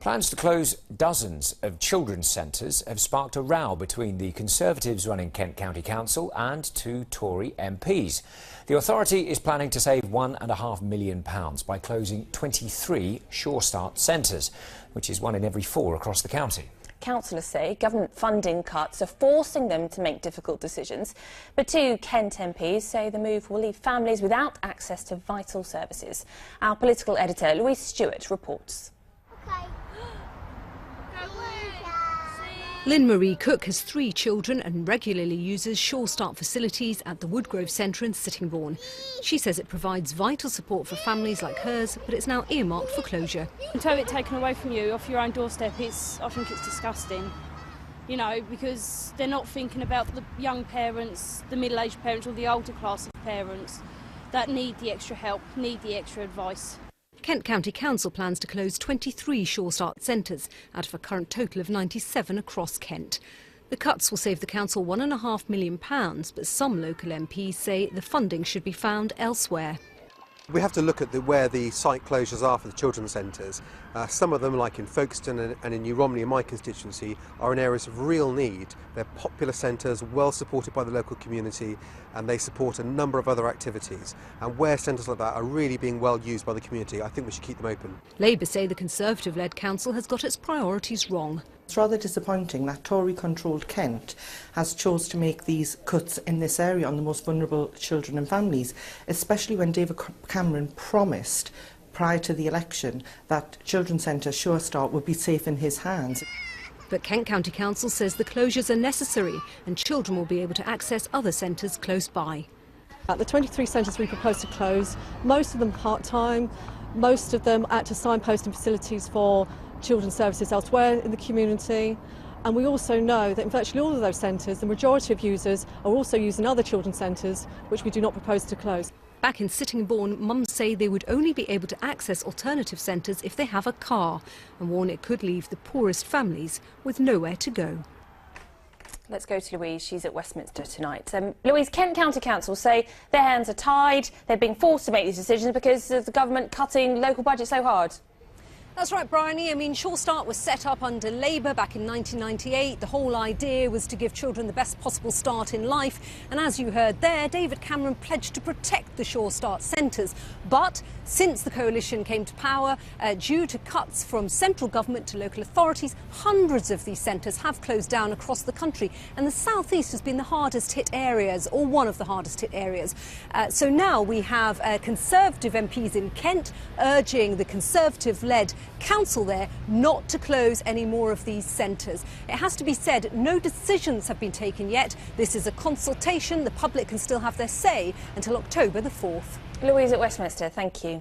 Plans to close dozens of children's centres have sparked a row between the Conservatives running Kent County Council and two Tory MPs. The authority is planning to save £1.5 million by closing 23 Sure Start centres, which is one in every 4 across the county. Councillors say government funding cuts are forcing them to make difficult decisions, but two Kent MPs say the move will leave families without access to vital services. Our political editor Louise Stewart reports. Lynn Marie Cook has 3 children and regularly uses Sure Start facilities at the Woodgrove Centre in Sittingbourne. She says it provides vital support for families like hers, but it's now earmarked for closure. To have it taken away from you off your own doorstep, I think it's disgusting. You know, because they're not thinking about the young parents, the middle-aged parents or the older class of parents that need the extra help, need the extra advice. Kent County Council plans to close 23 Sure Start centres out of a current total of 97 across Kent. The cuts will save the council £1.5 million, but some local MPs say the funding should be found elsewhere. We have to look at where the site closures are for the children's centres. Some of them, like in Folkestone and in New Romney in my constituency, are in areas of real need. They're popular centres, well supported by the local community, and they support a number of other activities. And where centres like that are really being well used by the community, I think we should keep them open. Labour say the Conservative-led council has got its priorities wrong. It's rather disappointing that Tory-controlled Kent has chose to make these cuts in this area on the most vulnerable children and families, especially when David Cameron promised prior to the election that Children's Centre Sure Start would be safe in his hands. But Kent County Council says the closures are necessary and children will be able to access other centres close by. At the 23 centres we propose to close, most of them part-time, most of them act as signposting facilities for children's services elsewhere in the community, and we also know that in virtually all of those centres the majority of users are also using other children's centres which we do not propose to close. Back in Sittingbourne, mums say they would only be able to access alternative centres if they have a car, and warn it could leave the poorest families with nowhere to go. Let's go to Louise. She's at Westminster tonight. Louise, Kent County Council say their hands are tied. They're being forced to make these decisions because of the government cutting local budgets so hard. That's right, Bryony. I mean, Sure Start was set up under Labour back in 1998. The whole idea was to give children the best possible start in life. And as you heard there, David Cameron pledged to protect the Sure Start centres. But since the coalition came to power, due to cuts from central government to local authorities, hundreds of these centres have closed down across the country. And the South East has been the hardest hit areas, or one of the hardest hit areas. So now we have Conservative MPs in Kent urging the Conservative-led council there not to close any more of these centres. It has to be said, no decisions have been taken yet. This is a consultation. The public can still have their say until October the 4th. Louise at Westminster, thank you.